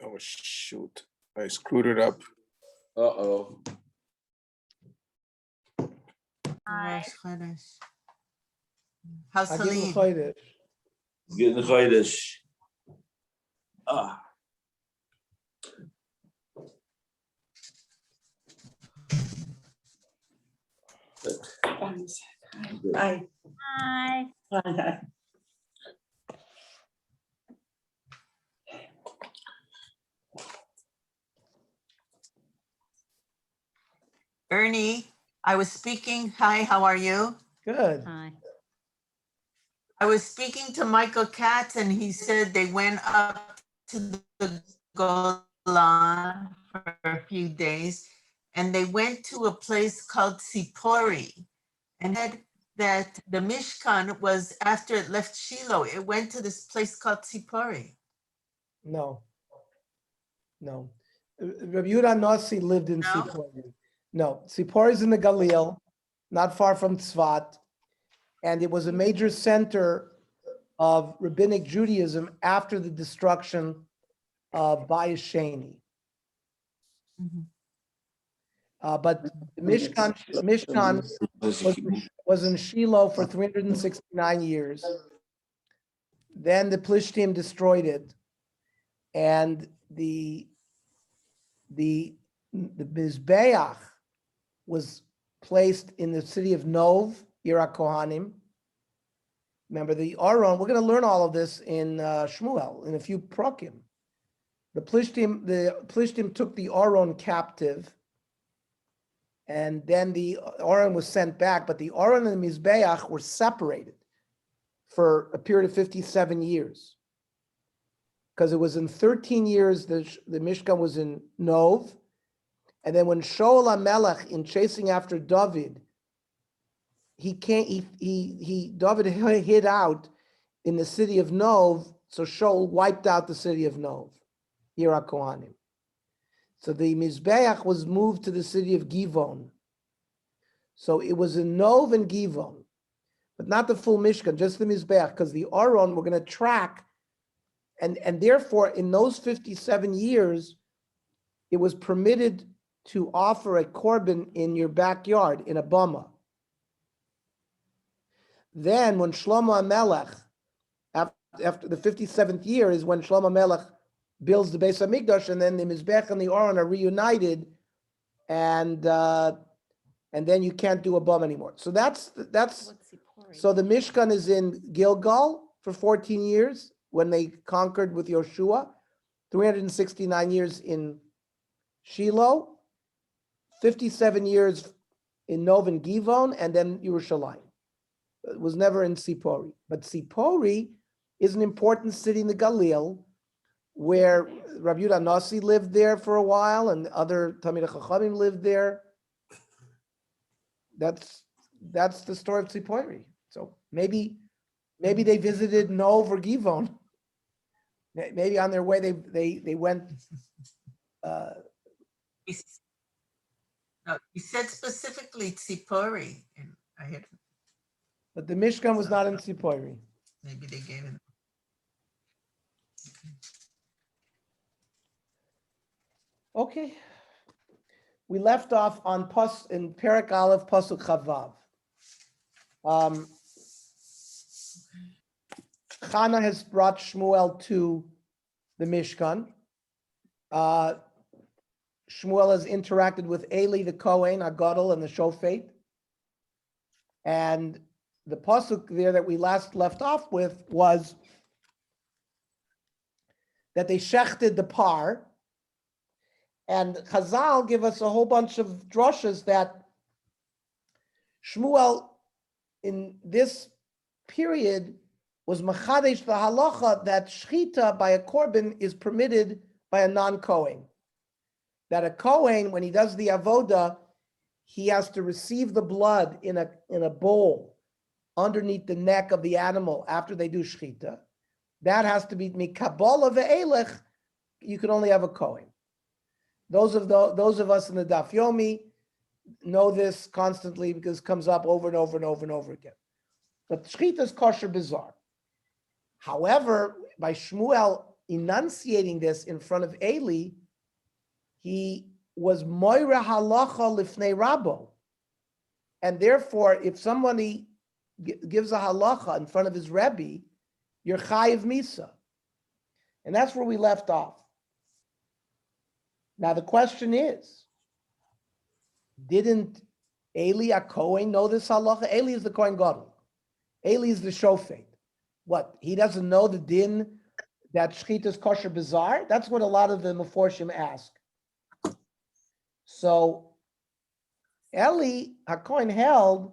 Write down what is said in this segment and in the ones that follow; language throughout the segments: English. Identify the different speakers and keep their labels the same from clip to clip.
Speaker 1: Oh, shoot. I screwed it up.
Speaker 2: Uh-oh.
Speaker 3: How's
Speaker 4: Agin
Speaker 3: Salim?
Speaker 4: Chodesh.
Speaker 2: Getting the Chodesh. Ah.
Speaker 5: Hi.
Speaker 6: Hi.
Speaker 5: Hi.
Speaker 3: Ernie, I was speaking. Hi, how are you?
Speaker 4: Good.
Speaker 6: Hi.
Speaker 3: I was speaking to Michael Katz, and he said they went up to the Golan for a few days, and they went to a place called Sipori, and that the Mishkan was after it left Shiloh. It went to this place called Sipori.
Speaker 4: No. Rabbi Yehuda Nasi lived in
Speaker 3: No?
Speaker 4: Sipori. No, Sipori is in the Galil, not far from Tzvat, and it was a major center of rabbinic Judaism after the destruction of Bayis Sheni. But the Mishkan was in Shiloh for 369 years. Then the Plishtim destroyed it, and the Mizbeach was placed in the city of Nov, Ira Kohanim. Remember the Aron, we're going to learn all of this in Shmuel, in a few prokim. The Plishtim took the Aron captive, and then the Aron was sent back, but the Aron and the Mizbeach were separated for a period of 57 years. Because it was in 13 years, the Mishkan was in Nov, and then when Shaul HaMelech, in chasing after David, David hid out in the city of Nov, so Shaul wiped out the city of Nov, Ira Kohanim. So the Mizbeach was moved to the city of Givon. So it was in Nov and Givon, but not the full Mishkan, just the Mizbeach, because the Aron we're going to track, and therefore in those 57 years, it was permitted to offer a korban in your backyard in a bama. Then when Shlomo HaMelech, after the 57th year is when Shlomo HaMelech builds the Beis HaMikdash, and then the Mizbech and the Aron are reunited, and then you can't do a bum anymore. So that's so the Mishkan is in Gilgal for 14 years when they conquered with Yoshua, 369 years in Shiloh, 57 years in Nov and Givon, and then Yerushalayim. It was never in Sipori. But Sipori is an important city in the Galil, where Rabbi Yehuda Nasi lived there for a while, and other Talmidei Chachamim lived there. That's the story of Sipori. So maybe they visited Nov or Givon. Maybe on their way they went.
Speaker 3: No, he said specifically Tzipori, and I had.
Speaker 4: But the Mishkan was not in Sipori.
Speaker 3: Maybe they gave him.
Speaker 4: Okay. We left off on in Perek Aleph Pasuk Chavav. Chana has brought Shmuel to the Mishkan. Shmuel has interacted with Eli the Kohen, Agadol, and the Shofet. And the pasuk there that we last left off with was that they shechted the par. And Chazal give us a whole bunch of drushes that Shmuel in this period was machadesh the halacha that shchita by a korban is permitted by a non-Kohen. That a Kohen, when he does the avoda, he has to receive the blood in a bowl underneath the neck of the animal after they do shchita. That has to be mikabala ve'elech. You can only have a Kohen. Those of us in the Daf Yomi know this constantly because it comes up over and over and over and over again. But shchita is kosher bizarre. However, by Shmuel, enunciating this in front of Eli, he was moira halacha lifnei rabo. And therefore, if somebody gives a halacha in front of his Rebbe, you're chayiv misa. And that's where we left off. Now the question is, didn't Eli a Kohen know this halacha? Eli is the Kohen Gadol. Eli is the shofet. What, he doesn't know the din that shechita is kosher bizarre? That's what a lot of the Meforshim ask. So Eli, a Kohen, held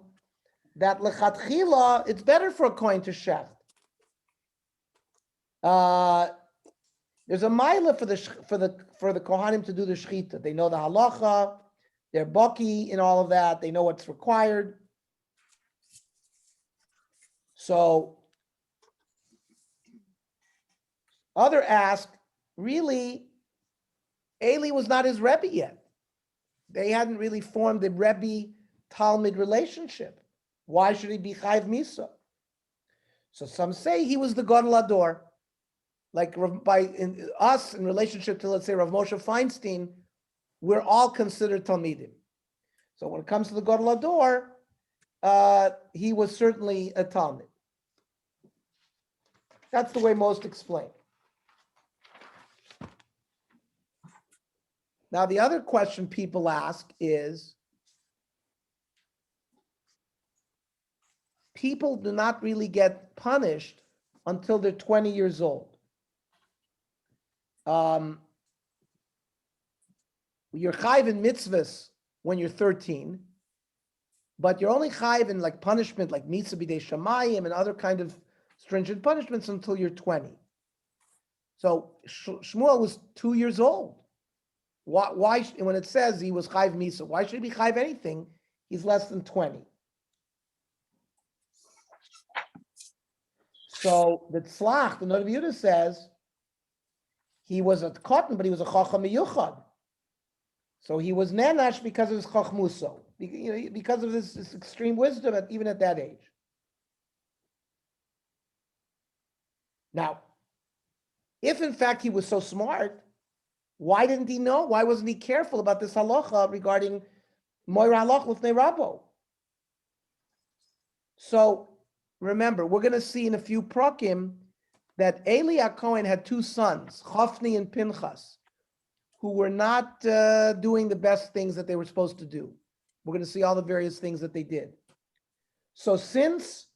Speaker 4: that lechatchila, it's better for a Kohen to shecht. There's a mila for the Kohanim to do the shechita. They know the halacha, they're baki in all of that, they know what's required. So other ask, really, Eli was not his Rebbe yet. They hadn't really formed a Rebbe-Talmud relationship. Why should he be Chayv Misa? So some say he was the Gadol Ador. Like us, in relationship to, let's say, Rav Moshe Feinstein, we're all considered Talmidim. So when it comes to the Gadol Ador, he was certainly a Talmud. That's the way most explain. Now, the other question people ask is, people do not really get punished until they're 20 years old. You're chayiv in mitzvahs when you're 13, but you're only chayiv in like punishment, like mitzvah b'dei shamayim and other kind of stringent punishments until you're 20. So Shmuel was 2 years old. Why when it says he was chayiv misa, why should he be chayiv anything? He's less than 20. So the Tzlach, the Navi Yehuda says, he was a cotton, but he was a chacham miyuchad. So he was nenash because of his chachmuso, because of this extreme wisdom, even at that age. Now, if in fact he was so smart, why didn't he know? Why wasn't he careful about this halacha regarding moira halacha l'fnei rabo? So remember, we're going to see in a few prakim that Eli HaKohen had two sons, Chofni and Pinchas, who were not doing the best things that they were supposed to do. We're going to see all the various things that they did. So since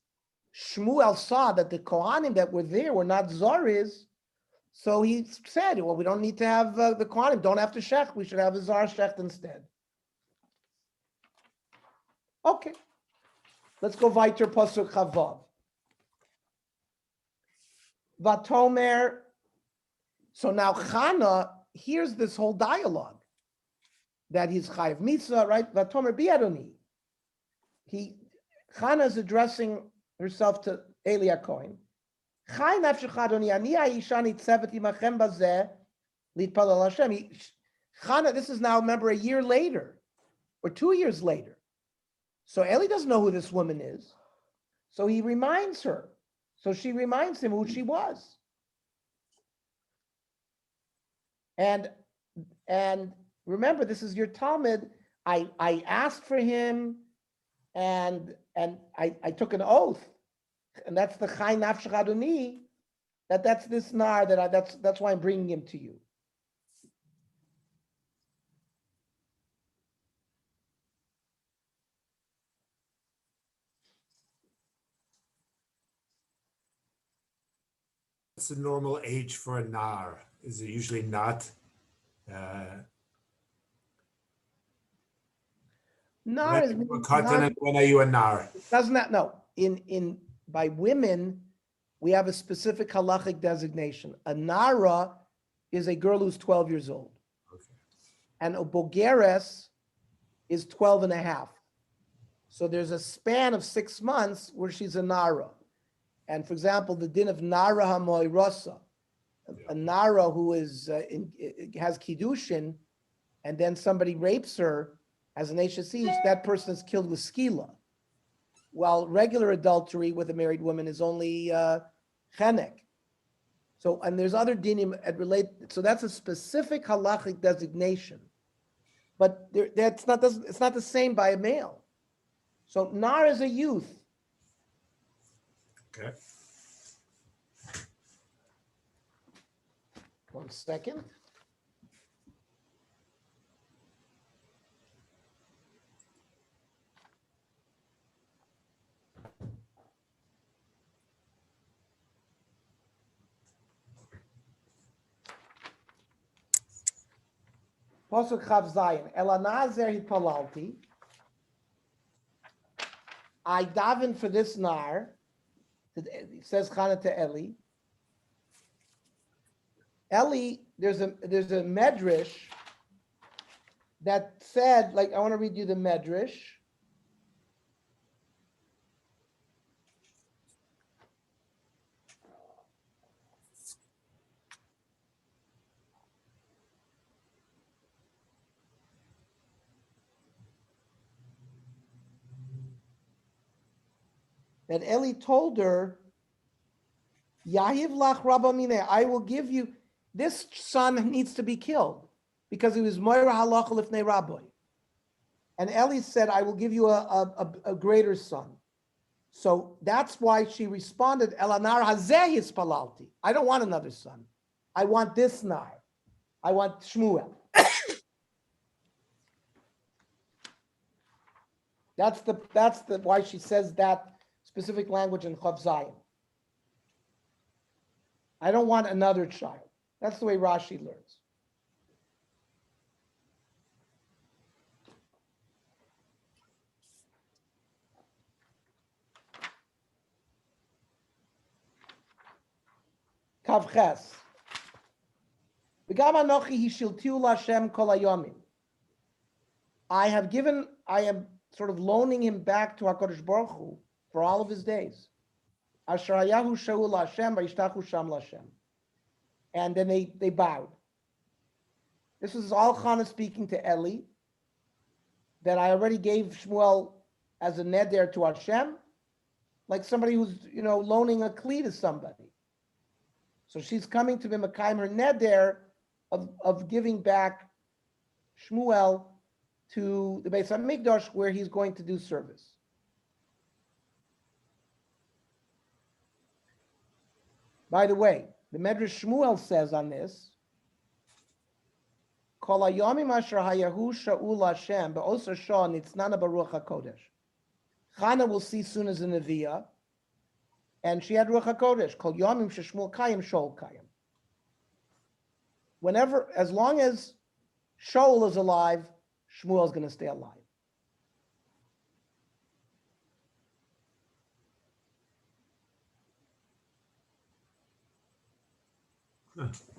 Speaker 4: Shmuel saw that the Kohanim that were there were not Zoriz, so he said, well, we don't need to have the Kohanim, don't have to Shech, we should have a Zar Shech instead. Okay, let's go weiter, Pasuk Chavav. Vatomer, so now Chana hears this whole dialogue that he's Chayiv Mitzvah, right? Vatomer Biadoni. Chana is addressing herself to Eli HaKohen. Chai nafshecha Adoni, ani ha'isha nitzevet imachem bazeh litpalel Hashem. Chana, this is now, remember, a year later, or 2 years later. So Eli doesn't know who this woman is. So he reminds her. So she reminds him who she was. And remember, this is your Talmud. I asked for him, and I took an oath, and that's the Chai Nafshech Adoni. That's this nar that's why I'm bringing him to you.
Speaker 5: What's the normal age for a nar? Is it usually not?
Speaker 4: Nar is
Speaker 5: when are you a nar?
Speaker 4: doesn't that no? In by women, we have a specific halachic designation. A nara is a girl who's 12 years old.
Speaker 5: Okay.
Speaker 4: And a bogeres is 12 and a half. So there's a span of 6 months where she's a nara. And for example, the din of nara hamoirasa, a nara who is has kiddushin, and then somebody rapes her as an eshes, that person is killed with skila. While regular adultery with a married woman is only chenek. So, and there's other dinim that relate, so that's a specific halachic designation. But it's not the same by a male. So nar is a youth.
Speaker 5: Okay.
Speaker 4: 1 second. Pasuk Chav Zayin. Elanazer hitpalalti. I daven for this nar. It says Chana to Eli. Eli, there's a medrash that said, like, I want to read you the medrash. That Eli told her, Yahiv lach rabba mineh, I will give you, this son needs to be killed because he was moira halacha lifnei rabbi. And Eli said, I will give you a greater son. So that's why she responded, Elanar hazeh hispalalti. I don't want another son. I want this nar. I want Shmuel. That's the why she says that specific language in Chav Zayin. I don't want another child. That's the way Rashi learns. Kav Ches. V'gam anochi hishiltiu l'Hashem kol hayomim. I am sort of loaning him back to HaKadosh Baruch Hu for all of his days. Asher hayahu shaul l'Hashem v'yishtachu sham l'Hashem. And then they bowed. This is all Chana speaking to Eli, that I already gave Shmuel as a neder to Hashem, like somebody who's, loaning a kli to somebody. So she's coming to be Mekayim her neder of giving back Shmuel to the Beis HaMikdash where he's going to do service. By the way, the Medrash Shmuel says on this, Kol hayomim asher hayahu shaul Hashem be'oser shah nitznana baruch HaKodesh. Chana will see soon as a Neviah, and she had Ruach HaKodesh, Kol yomim sheshmuel kayim shol kayim. Whenever, as long as Shaul is alive, Shmuel is going to stay alive.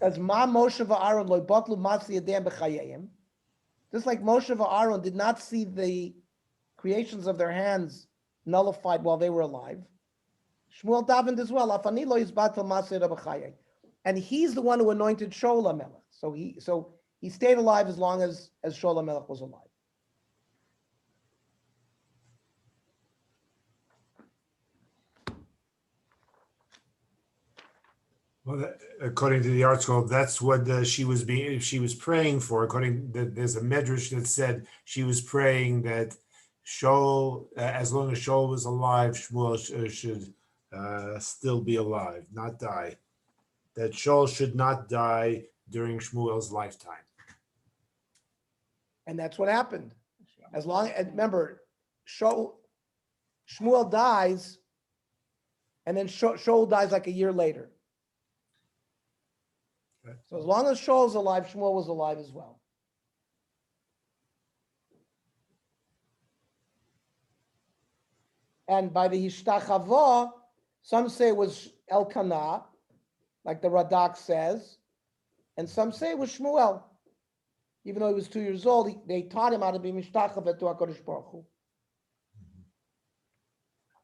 Speaker 4: As Ma Moshe va'Aaron lo batlu matzi yadayim b'chayayim, just like Moshe va'Aaron did not see the creations of their hands nullified while they were alive, Shmuel davened as well. Afani lo yizbatel matzi yadayim b'chayayim, and he's the one who anointed Shaul HaMelech. So he stayed alive as long as Shaul HaMelech was alive.
Speaker 5: Well, according to the article, that's what she was praying for. There's a medrash that said she was praying that Shaul, as long as Shaul was alive, Shmuel should still be alive, not die. That Shaul should not die during Shmuel's lifetime.
Speaker 4: And that's what happened. As long as, remember, Shmuel dies, and then Shaul dies like a year later.
Speaker 5: Okay.
Speaker 4: So as long as Shaul is alive, Shmuel was alive as well. And by the Hishtachava, some say it was Elkanah, like the Radak says, and some say it was Shmuel. Even though he was 2 years old, they taught him how to be Mishtachava to HaKadosh Baruch Hu.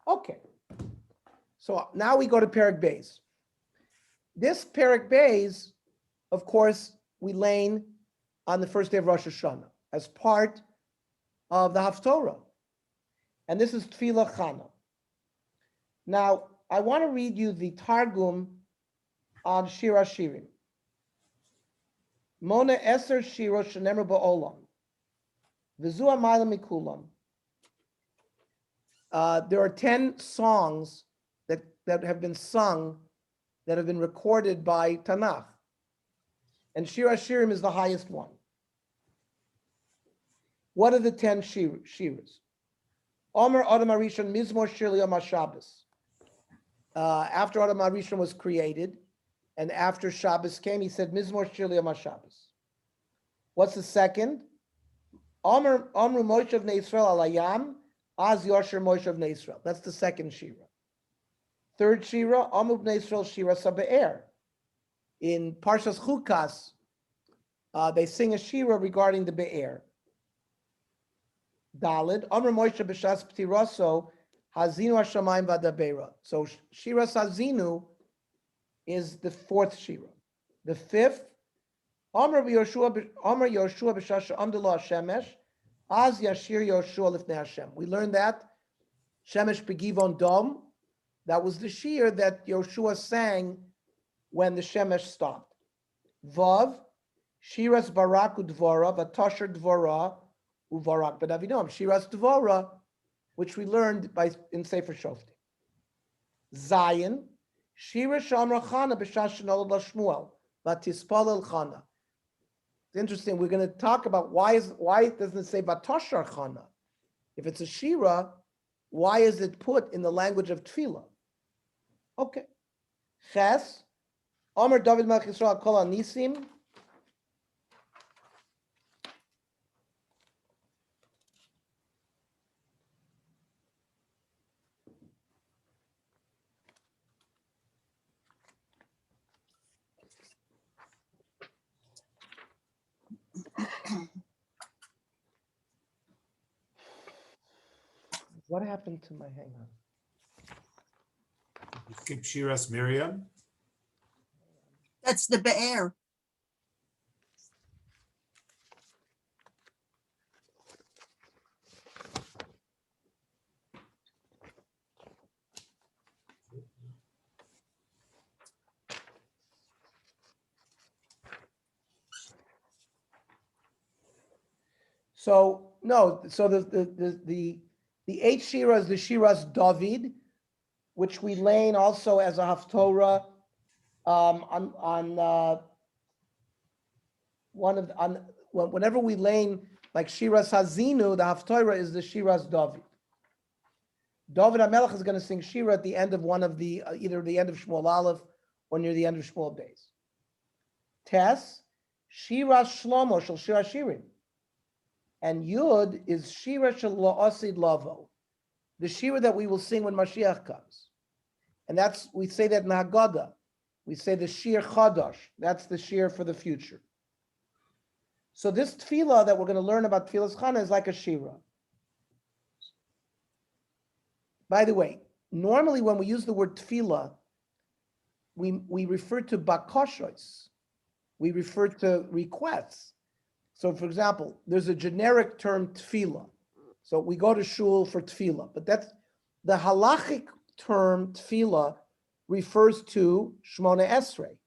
Speaker 4: Okay. So now we go to Perek Beis. This Perek Beis, of course, we lane on the first day of Rosh Hashanah as part of the Haftorah. And this is Tefillah Chana. Now, I want to read you the Targum on Shir HaShirim. Mona Eser Shiro Shenemru Ba'olam. V'zu Amayla Mikulam. There are 10 songs that have been sung, that have been recorded by Tanakh. And Shir HaShirim is the highest one. What are the 10 shiras? Omer Adam HaRishon Mizmor Shir Yom HaShabbos. After Adam HaRishon was created, and after Shabbos came, he said Mizmor Shir Yom HaShabbos. What's the second? Omer Omru Moshe of Israel Alayam Az Yosher Moshe of Israel. That's the second shira. Third shira, Omer Bnei Israel Shira Sabe'er. In Parshas Chukas, they sing a shira regarding the Be'er. Dalid, Omer Moshe B'Shas P'tiroso, Hazinu Hashamayim V'Adabeira. So Shira Hazinu is the fourth shira. The fifth, Omer Yoshua B'Shas Amdullah Shemesh, Az Yashir Yoshua Lifnei Hashem. We learned that Shemesh Begivon Dom. That was the shir that Yoshua sang when the Shemesh stopped. Vav, Shiras Barak Udvora, Vatosher Dvora, Uvarak Bedavinom. Shiras Dvora, which we learned in Sefer Shoftim. Zion, Shira Shamra Chana B'Shas Shenolad Shmuel, Vatispalel Chana. It's interesting. We're going to talk about why doesn't it say Vatosher Chana? If it's a shira, why is it put in the language of tefillah? Okay. Ches, Omer David Melech Yisrael Kol Anisim. What happened to my hang on?
Speaker 5: Skip Shiras Miriam.
Speaker 6: That's the Be'er.
Speaker 4: So no, so the eight shiras, the shiras David, which we lane also as a haftorah whenever we lane like shiras Hazinu, the haftorah is the shiras David. David HaMelech is going to sing shira at the end of one of the either the end of Shmuel Aleph or near the end of Shmuel Beis. Tes shiras Shlomo shel Shir HaShirim. And Yud is Shira Shel La'asid Lavo, the Shira that we will sing when Mashiach comes. And we say that in Haggadah. We say the Shir Chadash, that's the Shir for the future. So this tefillah that we're going to learn about Tefillas Chana is like a Shira. By the way, normally when we use the word tefillah, we refer to bakoshos. We refer to requests. So, for example, there's a generic term tefillah. So we go to shul for tefillah, but that's the halachic term tefillah refers to Shmona Esrei.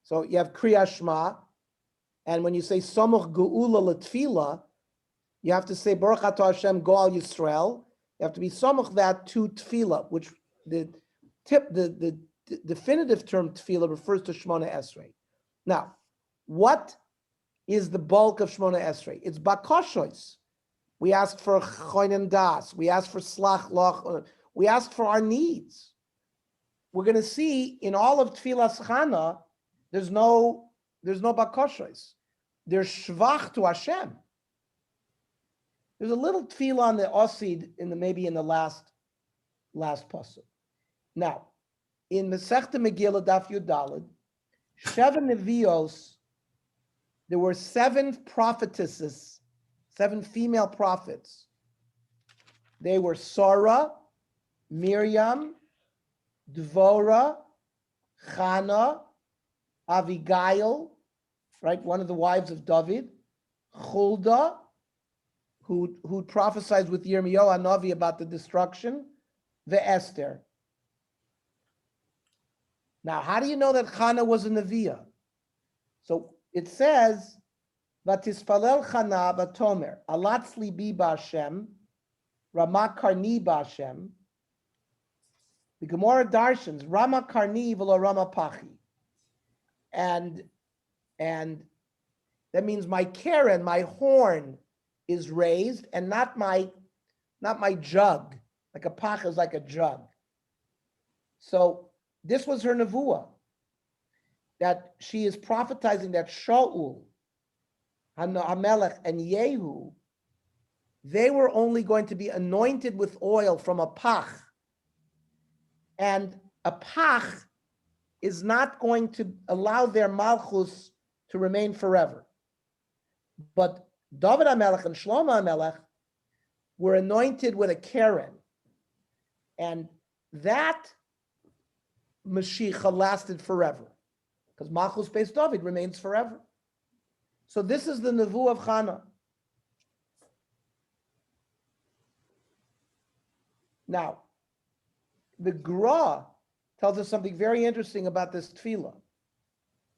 Speaker 4: So you have Kriya Shema, and when you say Samuch Geula L'Tefillah, you have to say Baruch Atah Hashem Goal Yisrael. You have to be Samuch that to tefillah, which the definitive term tefillah refers to Shmona Esrei. Now, what is the bulk of Shmona Esrei? It's bakoshois. We ask for choinen das. We ask for slach loch. We ask for our needs. We're going to see in all of Tfilas Chana, there's no bakoshois. There's shvach to Hashem. There's a little tefillah on the osid maybe in the last pasuk. Now, in Masechta Megillah Daf Yud Daled, Sheva Nevios. There were 7 prophetesses, 7 female prophets. They were Sarah, Miriam, Dvorah, Chana, Avigail, right, one of the wives of David, Huldah, who prophesied with Yirmiyahu Hanavi about the destruction, the Esther. Now, how do you know that Chana was a Neviah? So it says, Vatispalel Chana vatomer, alat libi b'Hashem, Rama karni b'Hashem. The Gemara darshans, Rama karni v'lo Rama pachi. And that means my Karen, my horn is raised and not my jug. Like a pach is like a jug. So this was her nevuah, that she is prophetizing that Shaul, Hamelech, and Yehu, they were only going to be anointed with oil from a pach. And a pach is not going to allow their malchus to remain forever. But David HaMelech and Shlomo HaMelech were anointed with a Karen. And that Mashiach lasted forever. Because Malchus Beis David remains forever. So this is the Nevuah of Chana. Now, the Gra tells us something very interesting about this tefillah.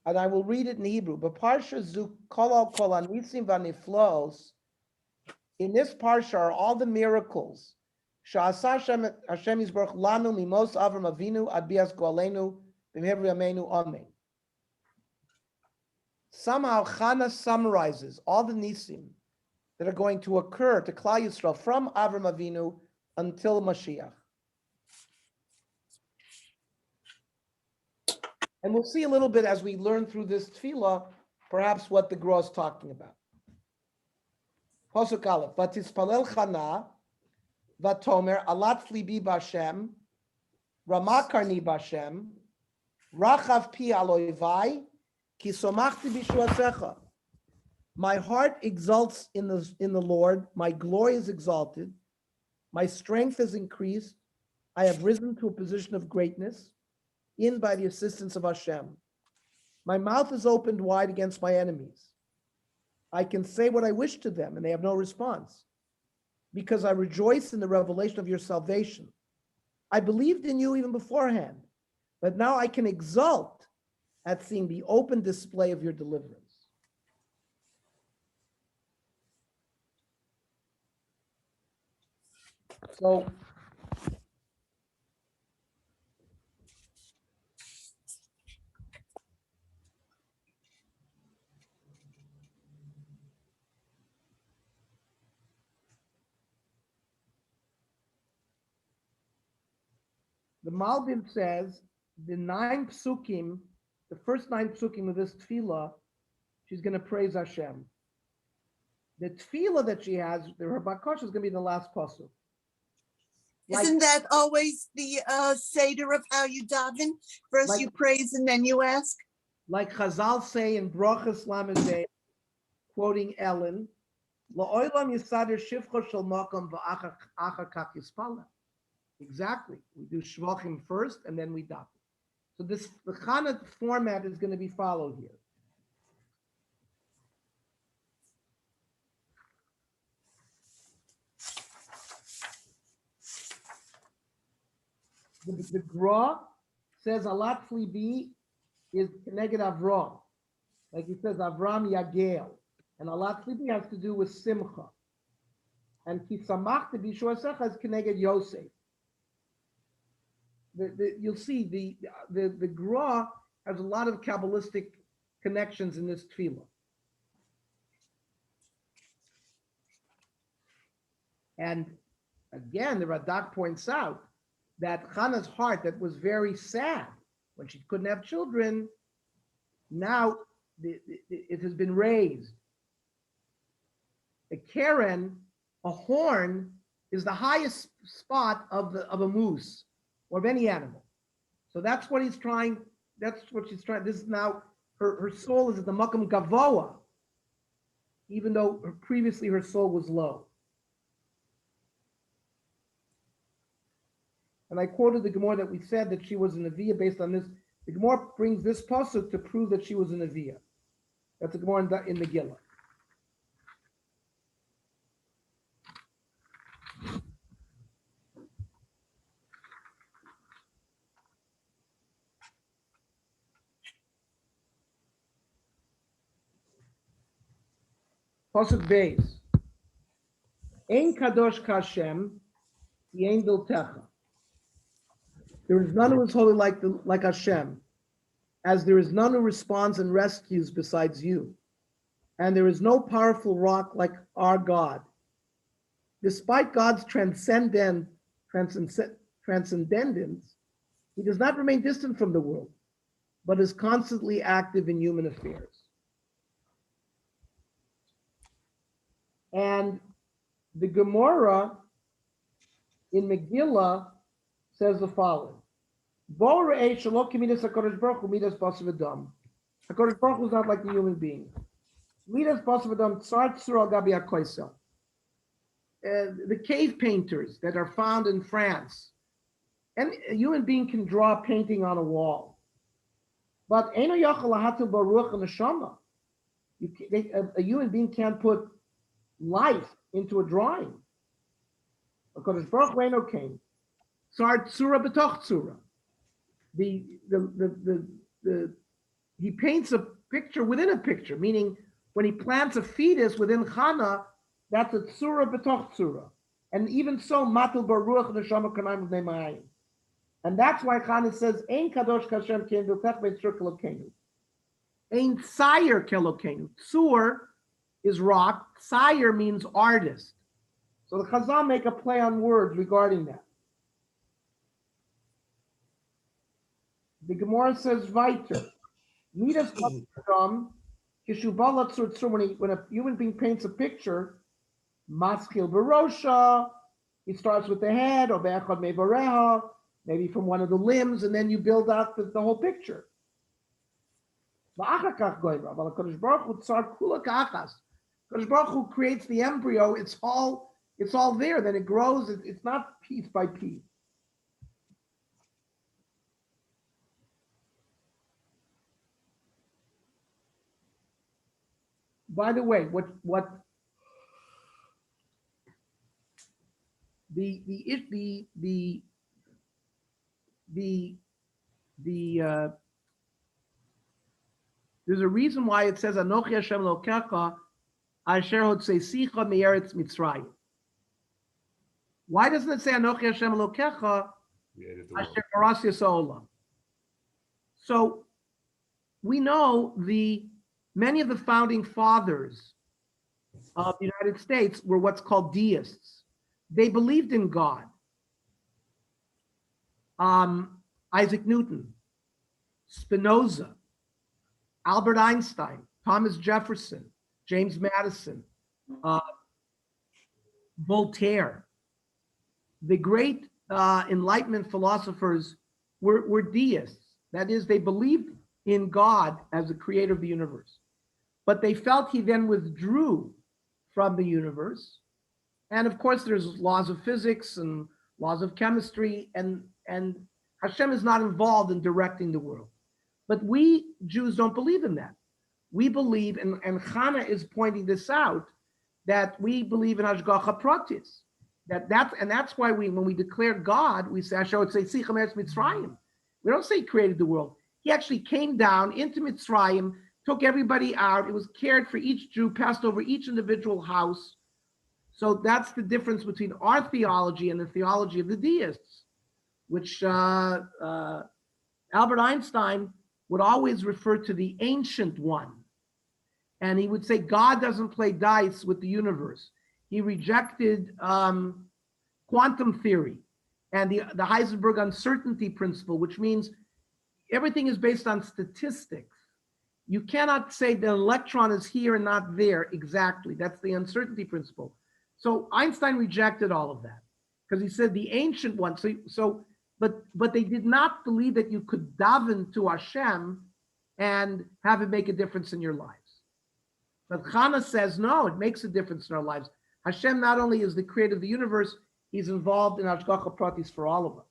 Speaker 4: And I will read it in Hebrew. But Parsha Zu Kol Kol Anisim Vaniflos. In this parsha are all the miracles. Sha'asa Hashem Yisborach Lanu Mimos Avram Avinu Ad Bias Goalenu B'Mehevri Yameinu Amen. Somehow Chana summarizes all the nisim that are going to occur to Klal Yisrael from Avram Avinu until Mashiach. And we'll see a little bit as we learn through this tefillah, perhaps what the Gra is talking about. Pasuk Aleph, Vatispalel Chana, Vatomer, Alat libi b'Hashem, Rama karni b'Hashem, Rachav pi aloivai, Ki somachti b'shuasecha. My heart exults in the Lord, my glory is exalted, my strength is increased, I have risen to a position of greatness, in by the assistance of Hashem. My mouth is opened wide against my enemies. I can say what I wish to them, and they have no response, because I rejoice in the revelation of your salvation. I believed in you even beforehand, but now I can exult at seeing the open display of your deliverance. So, the Malbim says the first 9 psukim of this tefillah, she's going to praise Hashem. The tefillah that she has, her bakosh is going to be in the last pasuk.
Speaker 6: Isn't that always the seder of how you daven? First you praise and then you ask?
Speaker 4: Like Chazal say in Brachas Lamed, quoting Ellen, La'olam yisader shivcho shel makom v'achar kach yispala. Exactly. We do shvachim first and then we daven. So the Chana format is going to be followed here. The Gra says Alat Libi is connected Avram. Like he says Avram Yagel. And Alat Libi has to do with Simcha. And Kisamach to Bishuasecha is connected Yosef. You'll see the Gra has a lot of Kabbalistic connections in this tefillah. And again, the Radak points out that Chana's heart that was very sad when she couldn't have children, now it has been raised. A Karen, a horn, is the highest spot of a moose or of any animal. So that's what he's trying, that's what she's trying. This is now, her soul is at the Makam Gavoa, even though previously her soul was low. And I quoted the Gemara that we said that she was a Neviah based on this. The Gemara brings this pasuk to prove that she was a Neviah. That's the Gemara in Megillah. Pasuk Beis. Ein kadosh kashem, yein biltecha. There is none who is holy like Hashem, as there is none who responds and rescues besides you. And there is no powerful rock like our God. Despite God's transcendence, he does not remain distant from the world, but is constantly active in human affairs. And the Gemara in Megillah says the following. HaKadosh Baruch Hu is not like a human being. The cave painters that are found in France, and a human being can draw a painting on a wall. But a human being can't put life into a drawing. HaKadosh Baruch Hu came. Sar tzura b'toch tzura. He paints a picture within a picture, meaning when he plants a fetus within Chana, that's a tzura b'toch tzura. And even so, matul baruch neshama kanayim b'nei ma'ayim. And that's why Chana says, Ein kadosh kashem ken v'tech b'tzur kelokenu. Ein tzayer kelokenu. Tzur is rock. Tzayer means artist. So the Chazal make a play on words regarding that. The Gemara says, Viter. Midas Kadam, Kishubala Tzur Tzur, when a human being paints a picture, Maskil Barosha, he starts with the head, or Be'echad Me'bareha, maybe from one of the limbs, and then you build out the whole picture. Kadosh Baruch Hu creates the embryo, it's all there, then it grows, it's not piece by piece. By the way, there's a reason why it says Anochi Hashem Elokecha Asher Hotzeisecha Me'eretz Mitzrayim. Why doesn't it say Anochi Hashem Elokecha Asher Baras Yisrael? So we know many of the founding fathers of the United States were what's called deists. They believed in God. Isaac Newton, Spinoza, Albert Einstein, Thomas Jefferson, James Madison, Voltaire. The great Enlightenment philosophers were deists. That is, they believed in God as the creator of the universe. But they felt he then withdrew from the universe. And of course, there's laws of physics and laws of chemistry, and Hashem is not involved in directing the world. But we Jews don't believe in that. We believe, and Chana is pointing this out, that we believe in Hashgacha Pratis. That's why when we declare God, we say, Hashem would say, Sicha Meretz Mitzrayim. We don't say he created the world. He actually came down into Mitzrayim, took everybody out. It was cared for each Jew, passed over each individual house. So that's the difference between our theology and the theology of the deists, which Albert Einstein would always refer to the ancient one. And he would say, God doesn't play dice with the universe. He rejected quantum theory and the Heisenberg uncertainty principle, which means everything is based on statistics. You cannot say the electron is here and not there exactly. That's the uncertainty principle. So Einstein rejected all of that because he said the ancient one. But they did not believe that you could daven to Hashem and have it make a difference in your lives. But Chana says, no, it makes a difference in our lives. Hashem not only is the creator of the universe, he's involved in Hashgacha Pratis for all of us.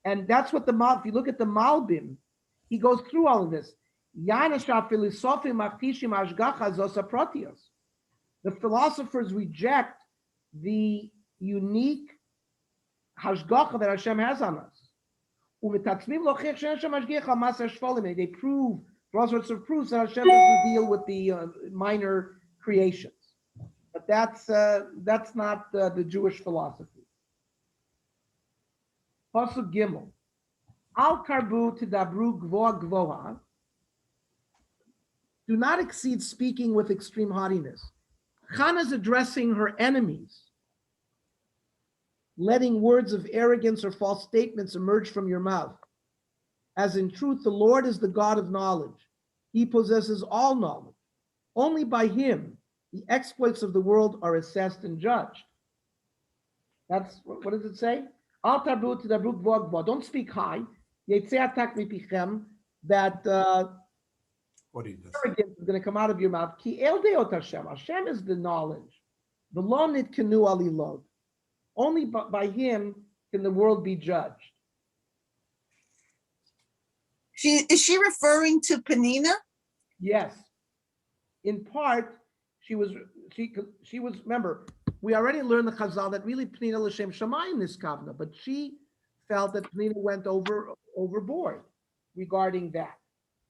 Speaker 4: And that's what if you look at the Malbim, he goes through all of this. The philosophers reject the unique hashgacha that Hashem has on us. They prove For all sorts of proofs that Hashem doesn't deal with the minor creations. But that's not the Jewish philosophy. Pasuk Gimel. Al karbu tidabru gvoa gvoa. Do not exceed speaking with extreme haughtiness. Chana is addressing her enemies, letting words of arrogance or false statements emerge from your mouth. As in truth, the Lord is the God of knowledge. He possesses all knowledge. Only by him, the exploits of the world are assessed and judged. That's, what does it say? Al tarbu tidabru gvoa gvoa. Don't speak high. Yetzeh atak mipichem, that
Speaker 5: What he does.
Speaker 4: arrogance is going to come out of your mouth. Ki el deot Hashem. Hashem is the knowledge. The lo nitkanu alilot. Only by him can the world be judged.
Speaker 6: Is she referring to Penina?
Speaker 4: Yes. In part, she was, remember, we already learned the Chazal that really Penina l'shem shamayim this kavna, but she felt that Penina went overboard regarding that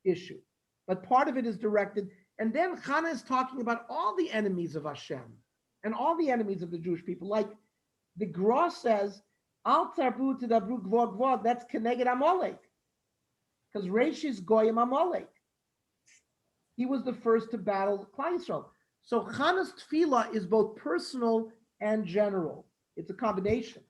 Speaker 4: issue. But part of it is directed, and then Chana is talking about all the enemies of Hashem and all the enemies of the Jewish people. Like the Gra says, Al tarbu tidabru gvoa gvoa, that's Keneged Amalek. Because Reish is Goyim Amalek. He was the first to battle Klal Yisrael. So Chana's tefillah is both personal and general. It's a combination.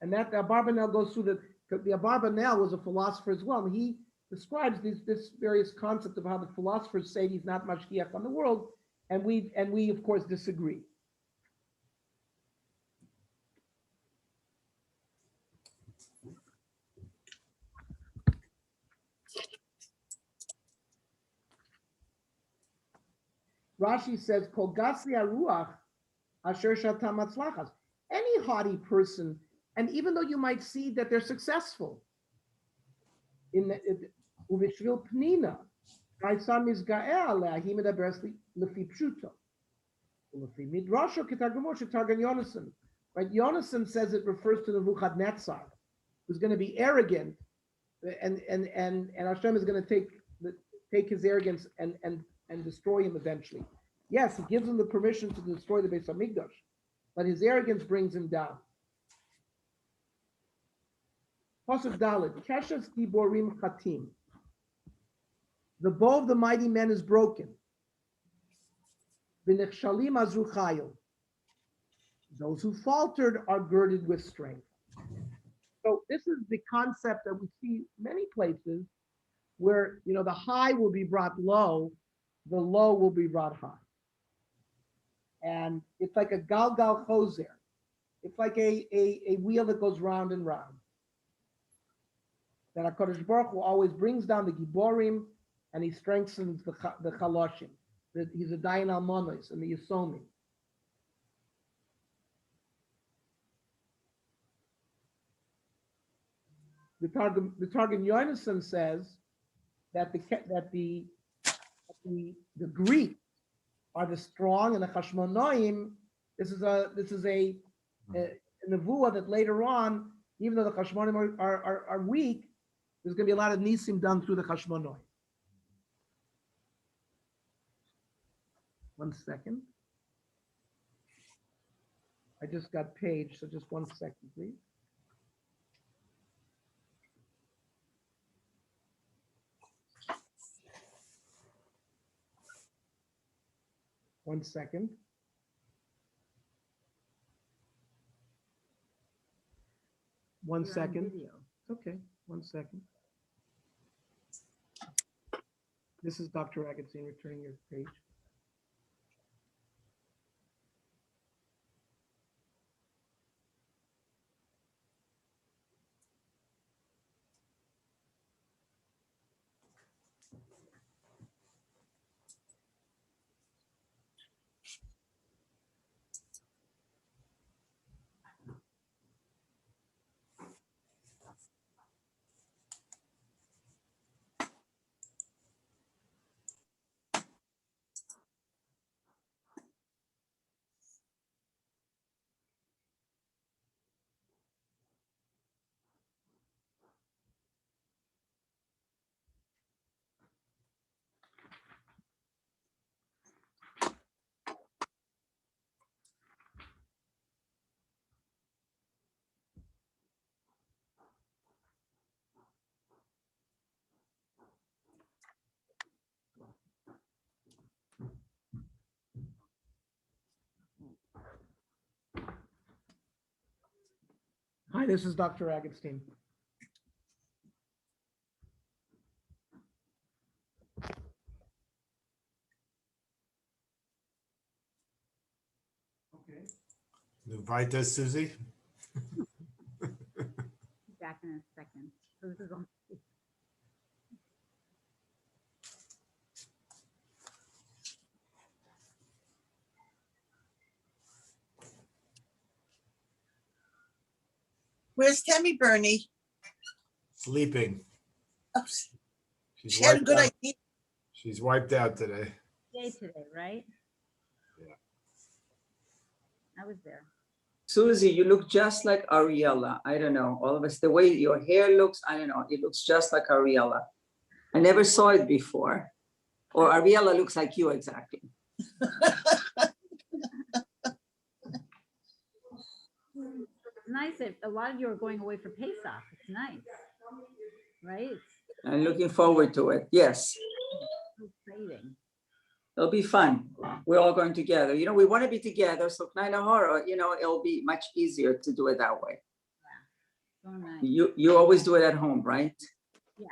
Speaker 4: And that Abarbanel goes through the Abarbanel was a philosopher as well. And he describes this various concept of how the philosophers say he's not mashgiach on the world, and we of course disagree. Rashi says, Kol gasli haruach asher shata matzlachas. Any haughty person, and even though you might see that they're successful, in uvishvil pnina, kaisam is ga'eh aleh, he medaberes lefi pshuto, lefi midrasho ketargumo shetargan Yonasan. Right, Yonasan says it refers to Nebuchadnezzar, who's going to be arrogant, and Hashem is going to take his arrogance and destroy him eventually. Yes, he gives him the permission to destroy the Beis Hamikdash, but his arrogance brings him down. Pasuk Dalet, Keshes Giborim Chatim. The bow of the mighty men is broken. V'nechshalim azru chayil. Those who faltered are girded with strength. So this is the concept that we see many places where, the high will be brought low, the low will be brought high. And it's like a galgal chozer. It's like a wheel that goes round and round. That HaKadosh Baruch Hu always brings down the Giborim and he strengthens the Chaloshim. He's a Dayan Almonos and the Yisomim. The Targum Yonasan says that the Greeks are the strong, and the Chashmonaim. This is a nevuah that later on, even though the Chashmonaim are weak, there's going to be a lot of nisim done through the Chashmonaim. One second. I just got page, so just 1 second, please. One second. One second. Okay, 1 second. This is Dr. Agatzine returning your page. Hi, this is Dr. Agatstein. Okay.
Speaker 5: Invite us, Susie.
Speaker 7: Back in a second. So this is on.
Speaker 6: Where's Tammy Bernie?
Speaker 5: Sleeping.
Speaker 6: Oh,
Speaker 5: She's
Speaker 6: she had a
Speaker 5: wiped
Speaker 6: good
Speaker 5: out.
Speaker 6: idea.
Speaker 5: She's wiped out today.
Speaker 7: Day today, right?
Speaker 5: Yeah.
Speaker 7: I was there.
Speaker 8: Susie, you look just like Ariella. I don't know. All of us, the way your hair looks, I don't know. It looks just like Ariella. I never saw it before. Or Ariella looks like you exactly.
Speaker 7: It's nice that a lot of you are going away for Pesach. It's nice, right?
Speaker 8: I'm looking forward to it. Yes,
Speaker 7: So exciting.
Speaker 8: it'll be fun. We're all going together. You know, we want to be together. So Knaila Hora, you know, it'll be much easier to do it that way.
Speaker 7: So nice.
Speaker 8: You always do it at home, right?
Speaker 7: Yeah.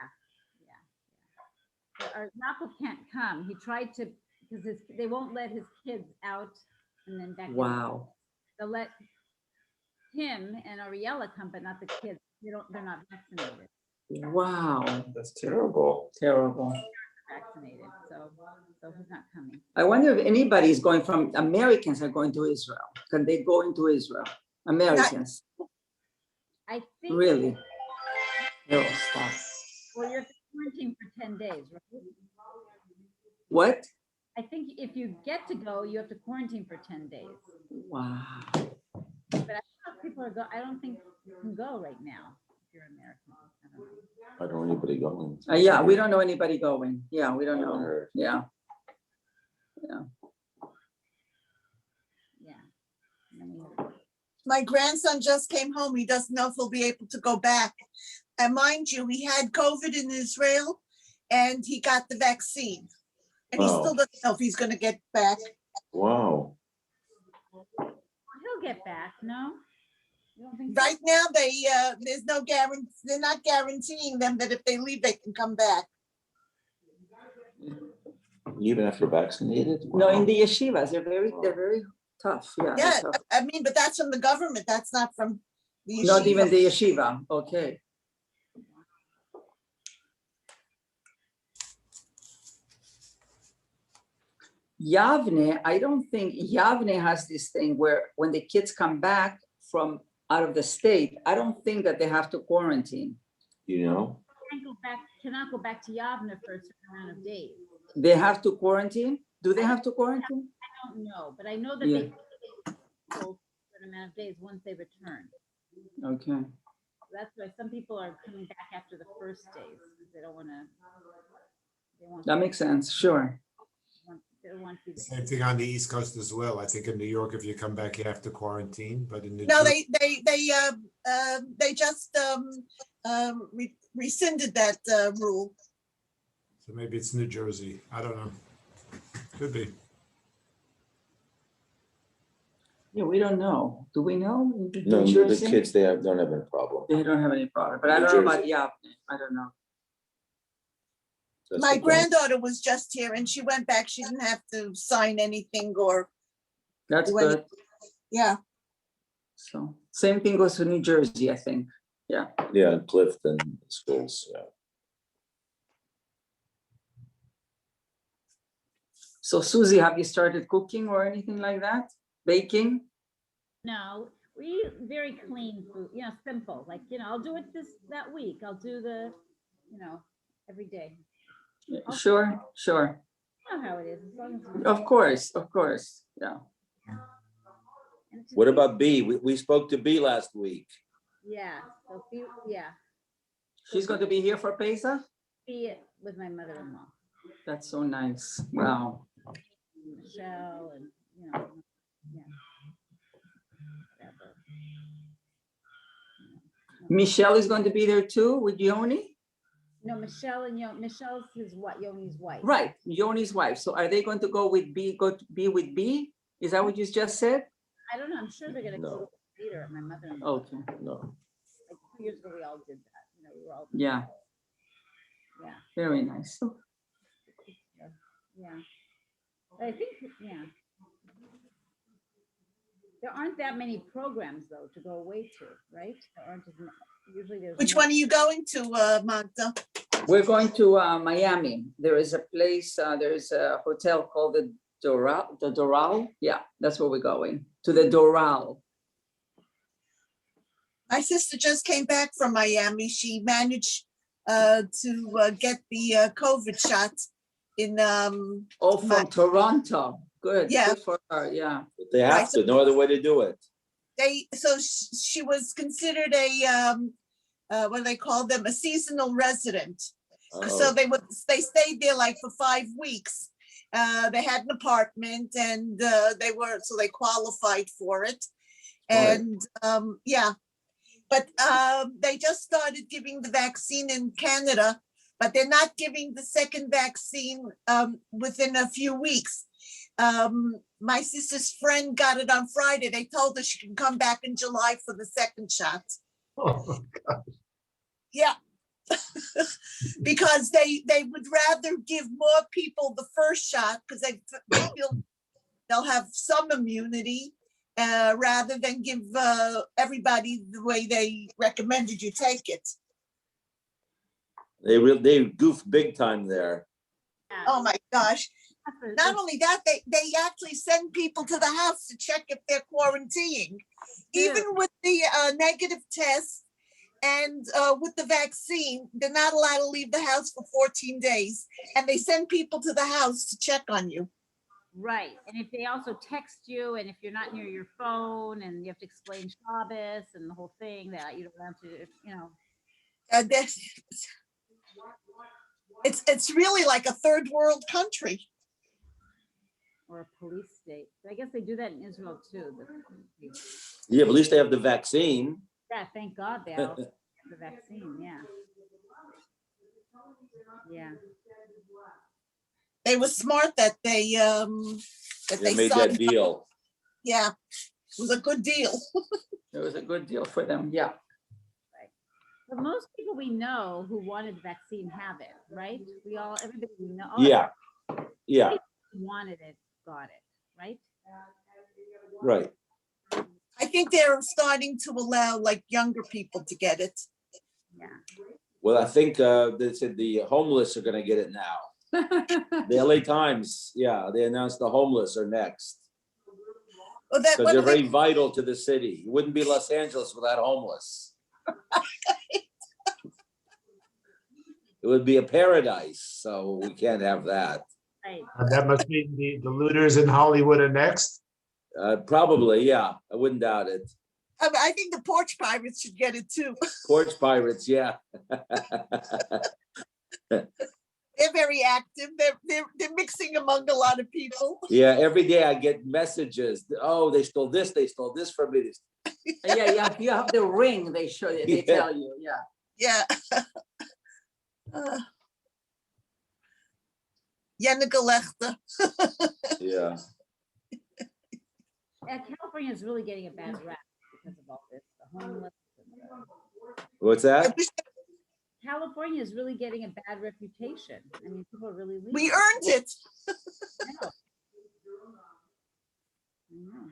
Speaker 7: But our Yaakov can't come. He tried to, because they won't let his kids out and then back in.
Speaker 8: Wow.
Speaker 7: They'll let him and Ariella come, but not the kids. They're not vaccinated.
Speaker 8: Wow.
Speaker 2: That's terrible.
Speaker 8: Terrible.
Speaker 7: Vaccinated, so he's not coming.
Speaker 8: I wonder if anybody's going from Americans are going to Israel. Can they go into Israel? Americans.
Speaker 7: I think.
Speaker 8: Really? No, stop.
Speaker 7: Well, you're quarantined for 10 days, right?
Speaker 8: What?
Speaker 7: I think if you get to go, you have to quarantine for 10 days.
Speaker 8: Wow.
Speaker 7: But I don't know if people are I don't think you can go right now if you're American.
Speaker 2: I don't know anybody going.
Speaker 8: Yeah, we don't know anybody going. Yeah, we don't know.
Speaker 2: Heard.
Speaker 8: Yeah.
Speaker 7: Yeah.
Speaker 6: My grandson just came home. He doesn't know if he'll be able to go back. And mind you, he had COVID in Israel and he got the vaccine. And he
Speaker 2: Wow.
Speaker 6: still doesn't know if he's going to get back.
Speaker 2: Wow.
Speaker 7: He'll get back, no? You don't think so?
Speaker 6: Right now, there's no guarantee. They're not guaranteeing them that if they leave, they can come back.
Speaker 2: Even after vaccinated?
Speaker 8: No, in
Speaker 2: Wow.
Speaker 8: the yeshivas, they're very tough. Yeah. they're
Speaker 6: Yeah,
Speaker 8: tough.
Speaker 6: I mean, but that's from the government. That's not from the
Speaker 8: Not even
Speaker 6: yeshiva.
Speaker 8: the yeshiva. Okay. Yavne, I don't think Yavne has this thing where when the kids come back from out of the state, I don't think that they have to quarantine.
Speaker 2: You know?
Speaker 7: Cannot go back to Yavne for a certain amount of days.
Speaker 8: They have to quarantine? Do they have to quarantine?
Speaker 7: I don't know, but I know that
Speaker 8: Yeah.
Speaker 7: they for a certain amount of days once they return.
Speaker 8: Okay.
Speaker 7: That's why some people are coming back after the first days because they don't want to.
Speaker 8: That makes sense. Sure.
Speaker 7: They don't want to be.
Speaker 5: Same thing on the East Coast as well. I think in New York, if you come back, you have to quarantine, but in New
Speaker 6: No,
Speaker 5: Jersey,
Speaker 6: they just rescinded that rule.
Speaker 5: so maybe it's New Jersey. I don't know. Could be.
Speaker 8: Yeah, we don't know. Do we know? In
Speaker 2: No,
Speaker 8: New
Speaker 2: the
Speaker 8: Jersey?
Speaker 2: kids, don't have any problem.
Speaker 8: They don't have any problem, but I
Speaker 2: New
Speaker 8: don't know about
Speaker 2: Jersey.
Speaker 8: Yavne. I don't know.
Speaker 2: That's
Speaker 6: My
Speaker 2: the point.
Speaker 6: granddaughter was just here and she went back. She didn't have to sign anything or,
Speaker 8: That's
Speaker 6: When-
Speaker 8: good.
Speaker 6: yeah.
Speaker 8: So same thing goes to New Jersey, I think. Yeah.
Speaker 2: Yeah, Clifton schools, yeah.
Speaker 8: So Susie, have you started cooking or anything like that? Baking?
Speaker 7: No, we eat very clean food, simple. Like, I'll do it that week. I'll do the, every day.
Speaker 8: Yeah,
Speaker 7: Okay.
Speaker 8: Sure.
Speaker 7: You know how it is. As long as
Speaker 8: Of course. Yeah.
Speaker 7: and it's
Speaker 2: What
Speaker 7: just-
Speaker 2: about B? We spoke to B last week.
Speaker 7: Yeah, so
Speaker 8: She's going to be here for Pesach?
Speaker 7: be it with my mother-in-law,
Speaker 8: That's so nice. Wow.
Speaker 7: Michelle, and yeah. Whatever.
Speaker 8: Michelle is going to be there too with Yoni?
Speaker 7: No, Michelle and Michelle's his what? Yoni's wife.
Speaker 8: Right, Yoni's wife. So are they going to go with B, with B? Is that what you just said?
Speaker 7: I don't know. I'm sure they're gonna
Speaker 2: No.
Speaker 7: go to theater at my mother-in-law.
Speaker 8: Okay.
Speaker 2: No.
Speaker 7: years ago, we all did that, you know, we were all.
Speaker 8: Yeah,
Speaker 7: Yeah,
Speaker 8: very nice.
Speaker 7: yeah. But I think, yeah. There aren't that many programs though to go away to, right? There aren't as many. Usually there's.
Speaker 6: Which
Speaker 7: more.
Speaker 6: one are you going to, Magda?
Speaker 8: We're going to Miami. There is a place, there is a hotel called the Doral. Yeah, that's where we're going, to the Doral.
Speaker 6: My sister just came back from Miami. She managed to get the COVID shot in
Speaker 8: Oh, from Toronto. Good,
Speaker 6: Yeah.
Speaker 8: good for her, yeah.
Speaker 2: They have
Speaker 6: Right,
Speaker 2: to, no other way to do it.
Speaker 6: she was considered a what do they call them, a seasonal resident. So
Speaker 2: Oh,
Speaker 6: they stayed there like for 5 weeks. They had an apartment and they qualified for it. And yeah, but they just started giving the vaccine in Canada, but they're not giving the second vaccine within a few weeks. My sister's friend got it on Friday. They told her she can come back in July for the second shot.
Speaker 5: Oh,
Speaker 6: Yeah. Because they would rather give more people the first shot because they feel they'll have some immunity rather than give everybody the way they recommended you take it.
Speaker 2: they goofed big time there.
Speaker 7: Yeah.
Speaker 6: Oh my gosh.
Speaker 7: That's a-
Speaker 6: Not only that, they actually send people to the house to check if they're quarantining. Even with the negative test and with the vaccine, they're not allowed to leave the house for 14 days. And they send people to the house to check on you.
Speaker 7: Right, and if they also text you, and if you're not near your phone, and you have to explain Shabbos and the whole thing that you don't have to, you know.
Speaker 6: It's really like a third world country.
Speaker 7: Or a police state. I guess they do that in Israel too.
Speaker 2: Yeah, but at least they have the vaccine.
Speaker 7: Yeah, thank God they all have the vaccine. Yeah. Yeah.
Speaker 6: They were smart that they
Speaker 2: They made that
Speaker 6: signed.
Speaker 2: deal.
Speaker 6: Yeah, it was a good deal.
Speaker 8: It was a good deal for them, yeah.
Speaker 7: But most people we know who wanted the vaccine have it, right? Everybody we know.
Speaker 2: Yeah, yeah,
Speaker 7: Wanted it, got it, right?
Speaker 2: right.
Speaker 6: I think they're starting to allow like younger people to get it.
Speaker 7: Yeah.
Speaker 2: Well, I think they said the homeless are gonna get it now. The LA Times, yeah, they announced the homeless are next.
Speaker 6: Well,
Speaker 2: Because they're very vital to the city. It wouldn't be Los Angeles without homeless. It would be a paradise, so we can't have that.
Speaker 7: Right.
Speaker 5: That must mean the looters in Hollywood are next.
Speaker 2: Probably, yeah, I wouldn't doubt it.
Speaker 6: I think the porch pirates should get it too.
Speaker 2: Porch pirates, yeah.
Speaker 6: They're very active. They're mixing among a lot of people.
Speaker 2: Yeah, every day I get messages. Oh, they stole this from me.
Speaker 8: Yeah, you have the ring, they show you, they
Speaker 2: Yeah.
Speaker 8: tell you, yeah.
Speaker 6: Yeah. Gelegte.
Speaker 2: Yeah.
Speaker 7: California is really getting a bad rap because of all this, the homeless.
Speaker 2: What's that?
Speaker 7: California is really getting a bad reputation. I mean, people are really leaving.
Speaker 6: We earned it.
Speaker 7: I know. I know.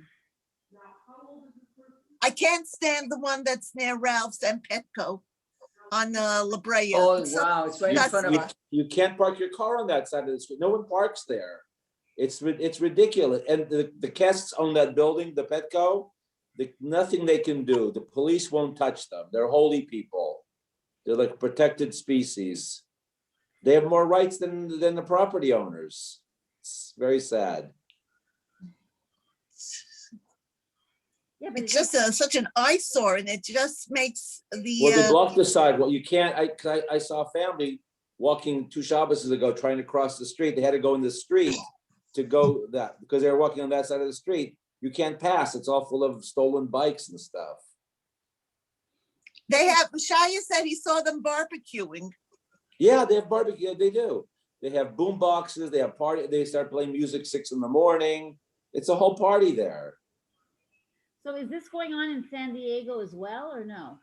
Speaker 6: I can't stand the one that's near Ralph's and Petco on La Brea.
Speaker 8: Oh, wow, it's right in front of us.
Speaker 2: You can't park your car on that side of the street. No one parks there. It's ridiculous. And the guests own that building, the Petco, nothing they can do. The police won't touch them. They're holy people. They're like protected species. They have more rights than the property owners. It's very sad.
Speaker 7: Yeah, but
Speaker 6: It's just such an eyesore, and it just makes the.
Speaker 2: Well, they blocked the sidewalk. You can't. I saw a family walking 2 Shabbos ago trying to cross the street. They had to go in the street to go that because they were walking on that side of the street. You can't pass. It's all full of stolen bikes and stuff.
Speaker 6: They have. Shaya said he saw them barbecuing.
Speaker 2: Yeah, they have barbecue. They do. They have boom boxes. They have party. They start playing music 6 a.m. It's a whole party there.
Speaker 7: so is this going on in San Diego as well, or no?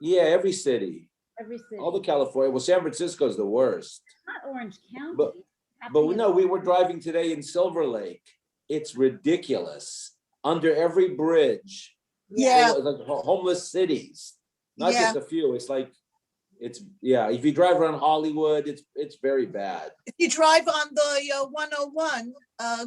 Speaker 2: Yeah, every city,
Speaker 7: Every city.
Speaker 2: all the California, well, San Francisco's the worst.
Speaker 7: Not Orange County.
Speaker 2: But
Speaker 7: Happening in-
Speaker 2: no, we were driving today in Silver Lake. It's ridiculous. Under every bridge,
Speaker 6: Yeah,
Speaker 2: like homeless cities, not
Speaker 6: yeah.
Speaker 2: just a few. It's like, yeah, if you drive around Hollywood, it's very bad.
Speaker 6: If you drive on the 101,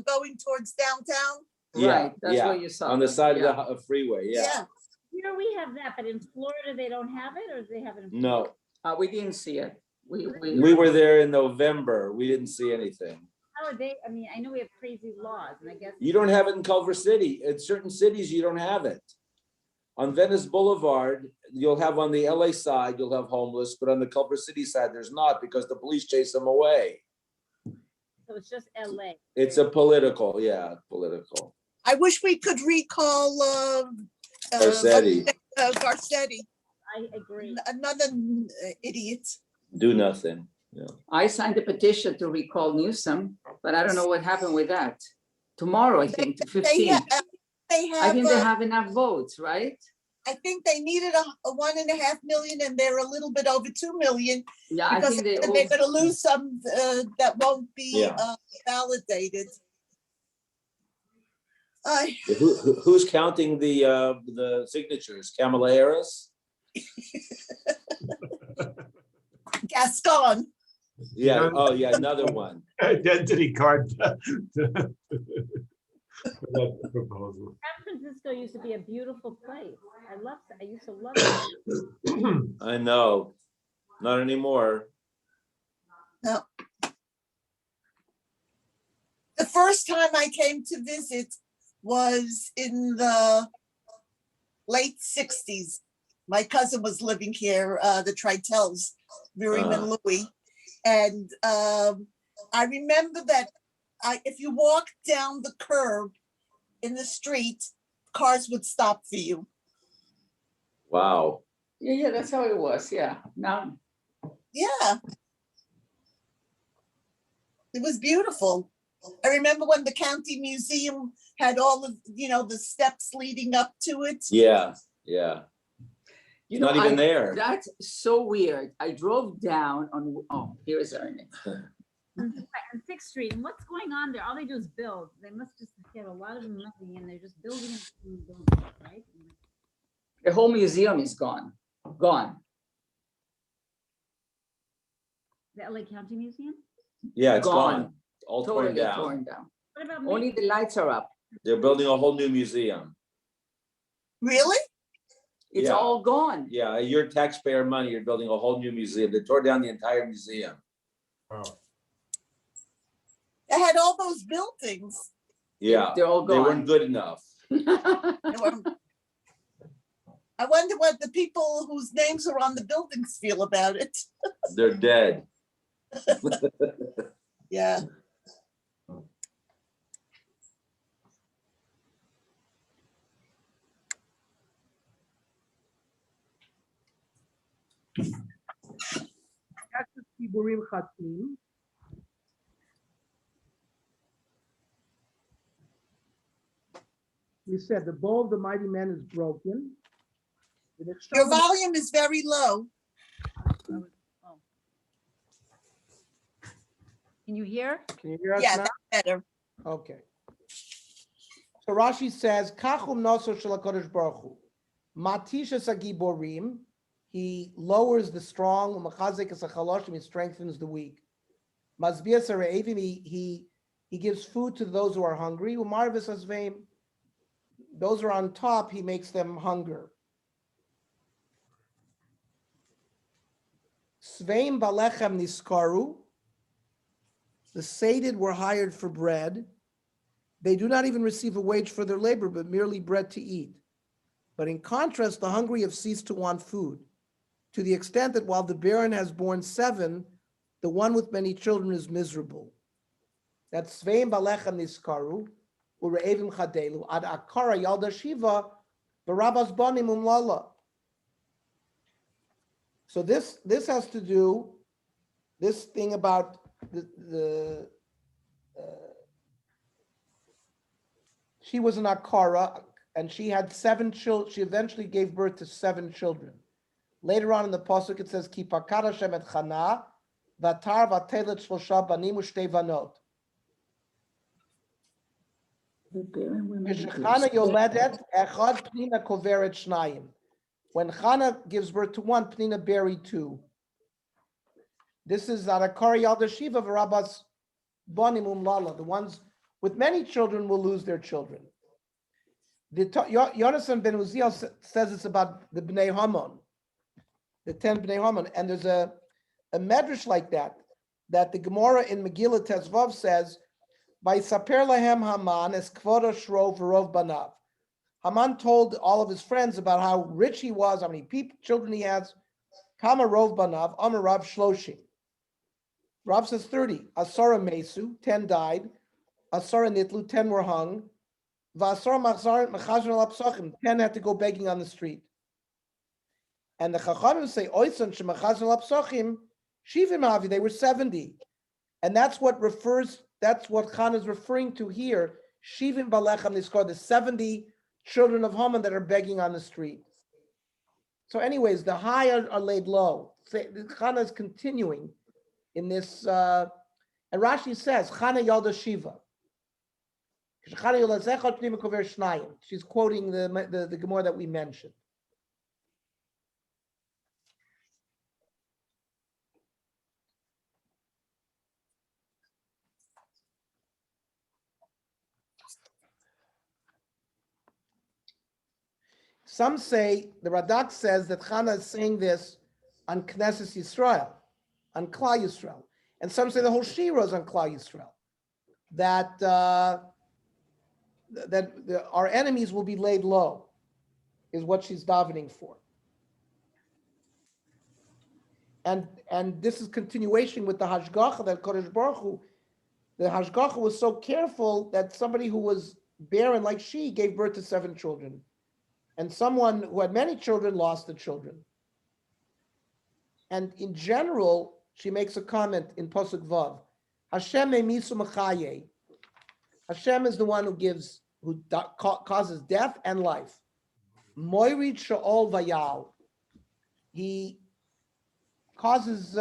Speaker 6: going towards downtown,
Speaker 2: Yeah,
Speaker 8: Right, that's
Speaker 2: yeah,
Speaker 8: where you saw
Speaker 2: on the
Speaker 8: them,
Speaker 2: side
Speaker 8: yeah.
Speaker 2: of the freeway, yeah.
Speaker 6: yeah.
Speaker 7: Here we have that, but in Florida, they don't have it, or they have it in?
Speaker 2: No,
Speaker 8: We didn't see it.
Speaker 2: we were there in November. We didn't see anything.
Speaker 7: How are they, I mean, I know we have crazy laws, and I guess.
Speaker 2: You don't have it in Culver City. In certain cities, you don't have it. On Venice Boulevard, you'll have on the LA side, you'll have homeless, but on the Culver City side, there's not because the police chase them away.
Speaker 7: So it's just LA.
Speaker 2: It's a political, yeah, political.
Speaker 6: I wish we could recall
Speaker 2: Garcetti,
Speaker 6: Garcetti,
Speaker 7: I agree.
Speaker 6: another idiot.
Speaker 2: do nothing. Yeah.
Speaker 8: I signed a petition to recall Newsom, but I don't know what happened with that. Tomorrow, I think, to
Speaker 6: They
Speaker 8: 15.
Speaker 6: have, they
Speaker 8: I
Speaker 6: have,
Speaker 8: think they have enough votes, right?
Speaker 6: I think they needed a 1.5 million and they're a little bit over 2 million.
Speaker 8: Yeah, I
Speaker 6: Because
Speaker 8: think they
Speaker 6: they're
Speaker 8: all,
Speaker 6: gonna lose some that won't be
Speaker 2: Yeah.
Speaker 6: validated.
Speaker 2: Who's counting the signatures? Kamala Harris?
Speaker 6: Gascon,
Speaker 2: Yeah, oh yeah, another one.
Speaker 5: Identity card. For that proposal.
Speaker 7: San Francisco used to be a beautiful place. I used to love it.
Speaker 2: I know, not anymore.
Speaker 6: the first time I came to visit was in the late 60s. My cousin was living here, the Tritels, Miriam and Louis. And I remember that if you walked down the curb in the street, cars would stop for you.
Speaker 2: Wow.
Speaker 8: yeah, that's how it was, yeah. Now,
Speaker 6: Yeah. It was beautiful. I remember when the county museum had all of, the steps leading up to it.
Speaker 2: Yeah, yeah.
Speaker 8: you
Speaker 2: Not
Speaker 8: know,
Speaker 2: even there.
Speaker 8: That's so weird. I drove down on, here is Ernie.
Speaker 7: On 6th Street, and what's going on there? All they do is build. They must just get a lot of money, and they're just building and building, right?
Speaker 8: The whole museum is gone.
Speaker 7: The LA County Museum?
Speaker 2: Yeah, it's
Speaker 8: Gone.
Speaker 2: gone. All torn
Speaker 8: Totally
Speaker 2: down.
Speaker 8: torn down.
Speaker 7: What about
Speaker 8: Only
Speaker 7: Main-
Speaker 8: the lights are up.
Speaker 2: They're building a whole new museum.
Speaker 6: Really?
Speaker 8: It's
Speaker 2: Yeah.
Speaker 8: all gone.
Speaker 2: Yeah, your taxpayer money, you're building a whole new museum. They tore down the entire museum.
Speaker 5: Wow.
Speaker 6: It had all those buildings.
Speaker 2: Yeah,
Speaker 8: They're all
Speaker 2: they
Speaker 8: gone.
Speaker 2: weren't good enough.
Speaker 6: They were- I wonder what the people whose names are on the buildings feel about it.
Speaker 2: They're dead.
Speaker 6: Yeah.
Speaker 4: We said the bow of the mighty man is broken.
Speaker 6: Your volume is very low.
Speaker 7: Can you hear?
Speaker 4: Can you hear us
Speaker 6: Yeah,
Speaker 4: now?
Speaker 6: that's better.
Speaker 4: Okay. So Rashi says, Kachum noso shel HaKadosh Baruch Hu. Matishas hagiborim, he lowers the strong, u'machazek es hachaloshim, he strengthens the weak. Mazbias hare'evim, he gives food to those who are hungry. U'marvis hasveim, those who are on top, he makes them hunger. Sveim balechem niskaru, the sated were hired for bread. They do not even receive a wage for their labor, but merely bread to eat. But in contrast, the hungry have ceased to want food, to the extent that while the barren has borne 7, the one with many children is miserable. That's Sveim balechem niskaru, ure'evim chadelu, ad akara yalda shiva, barabas banim umlala. So this has to do, this thing about she was an akara and she had 7 children. She eventually gave birth to 7 children. Later on in the pasuk, it says, "Ki pakad Hashem et Chana, v'atar v'atelet shlosha banim u'shtei vanot."
Speaker 8: The barren women.
Speaker 4: Chana yoledet echad pnina koveret shnayim. When Chana gives birth to one, Pnina buried two. This is Arakari Yalda Shiva V'Rabbas Banim Umlala. The ones with many children will lose their children. Yonasan ben Uziel says it's about the Bnei Hamon, the 10 Bnei Hamon, and there's a medrash like that the Gemara in Megillah Tezvav says, by Saper Lahem Haman es Kvoda Shrov V'Rov Banav. Haman told all of his friends about how rich he was, how many children he has. Kama Rov Banav, Amar Rav Shloshim. Rav says 30. Asara Mesu, 10 died. Asara Nitlu, 10 were hung. Vasara Machazon Lapsachim, 10 had to go begging on the street. And the Chachamim say, Oisan Shemachazon Lapsachim, Shivim Avi, they were 70. And that's what Chana is referring to here. Shivim Balecham, they scored the 70 children of Haman that are begging on the street. So anyways, the high are laid low. Chana is continuing in this, and Rashi says, Chana Yalda Shiva. She's quoting the Gemara that we mentioned. Some say, the Radak says that Chana is saying this on Knesset Yisrael, on Klal Yisrael. And some say the whole Shira is on Klal Yisrael. That our enemies will be laid low, is what she's davening for. And this is continuation with the Hashgacha that Kodesh Baruch Hu, the Hashgacha was so careful that somebody who was barren like she gave birth to 7 children. And someone who had many children lost the children. And in general, she makes a comment in Pasuk Vav. Hashem me'misu machaye. Hashem is the one who causes death and life. Moirid sha'ol vayal. He causes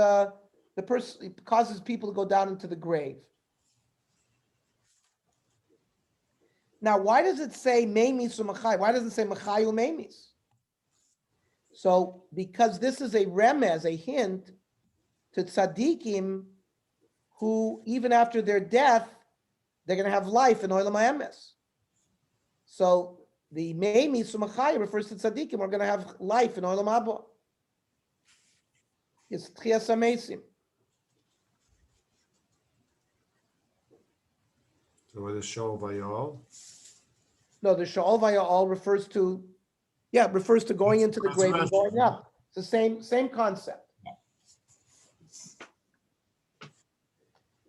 Speaker 4: causes people to go down into the grave. Now, why does it say me'misu machay? Why doesn't it say machayu me'mis? So, because this is a remez, a hint to tzaddikim who, even after their death, they're going to have life in Olam HaEmes. So, the me'mis umachai refers to tzaddikim who are going to have life in Olam Haba. It's tchias hamesim.
Speaker 5: So what is Shaul Vayal?
Speaker 4: No, the Sha'ol Vayal refers to going into the grave and going up. It's the same concept.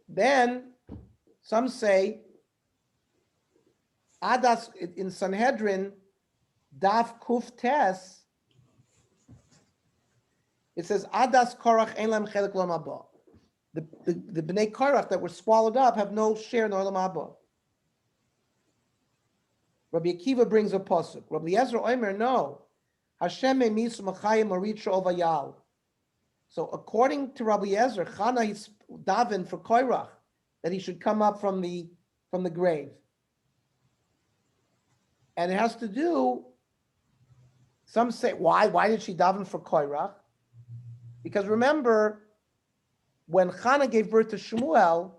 Speaker 4: Then some say Adas in Sanhedrin Daf Kuf Tes. It says Adas Korach Ein Lam Chelek L'Olam Haba. The Bnei Korach that were swallowed up have no share in Olam Haba. Rabbi Akiva brings a pasuk. Rabbi Ezra Omer, no. Hashem me'misu machayim marit sha'ol vayal. So according to Rabbi Ezra, Chana is daven for Korach that he should come up from the grave. And it has to do, some say, why did she daven for Korach? Because remember, when Chana gave birth to Shmuel,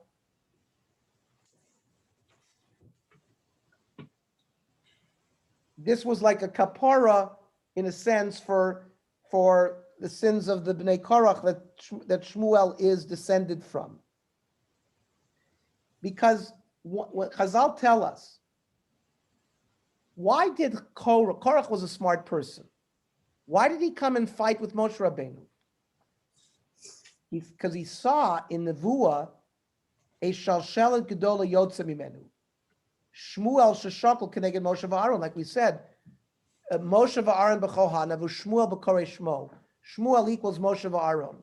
Speaker 4: this was like a kapara, in a sense, for the sins of the Bnei Korach that Shmuel is descended from. Because what Chazal tell us, why did Korach was a smart person. Why did he come and fight with Moshe Rabbeinu? Because he saw in the Nevuah a shalshelet gedola yotze mimenu. Shmuel sheshakol keneged Moshe v'Aaron, like we said, Moshe v'Aaron b'chohana v'Shmuel b'korei shmo. Shmuel equals Moshe v'Aaron.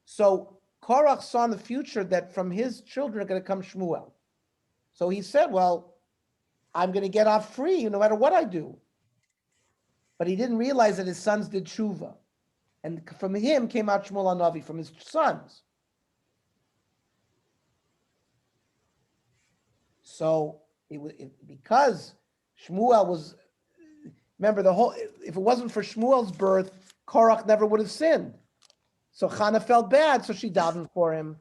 Speaker 4: So Korach saw in the future that from his children are going to come Shmuel. So he said, well, I'm going to get off free no matter what I do. But he didn't realize that his sons did tshuva. And from him came out Shmuel Navi, from his sons. So because Shmuel was, remember if it wasn't for Shmuel's birth, Korach never would have sinned. So Chana felt bad, so she davened for him.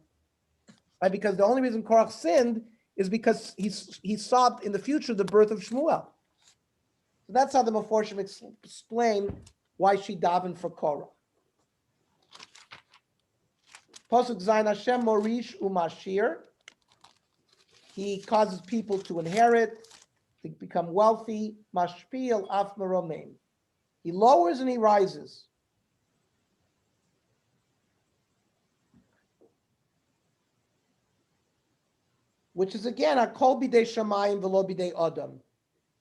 Speaker 4: Right? Because the only reason Korach sinned is because he saw in the future the birth of Shmuel. So that's how the Meforshim explain why she davened for Korach. Pasuk Zayin Hashem Morish Umashir. He causes people to inherit, to become wealthy. Mashpil Af Meromein. He lowers and he rises. Which is again a kol bidei shamayim v'lo bidei adam.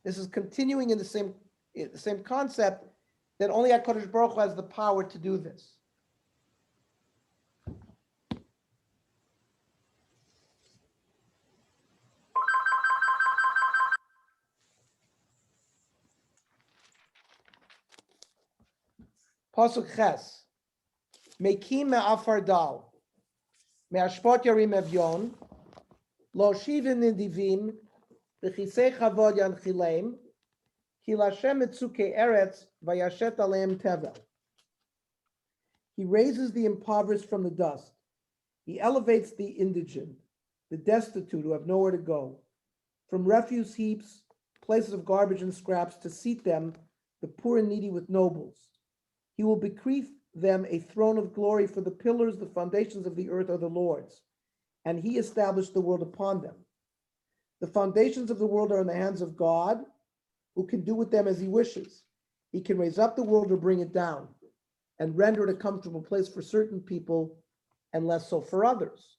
Speaker 4: This is continuing in the same concept that only HaKadosh Baruch Hu has the power to do this. Pasuk Ches. Mekim me'afar dal. Me'ashpot yarim evyon. Lo shivim nidivim. V'chisei chavod yanchileim. Ki Lashem etzuke eretz vayashet aleim tevel. He raises the impoverished from the dust. He elevates the indigent, the destitute who have nowhere to go. From refuse heaps, places of garbage and scraps, to seat them, the poor and needy, with nobles. He will bequeath them a throne of glory, for the pillars, the foundations of the earth are the Lord's, and he established the world upon them. The foundations of the world are in the hands of God, who can do with them as he wishes. He can raise up the world or bring it down, and render it a comfortable place for certain people and less so for others.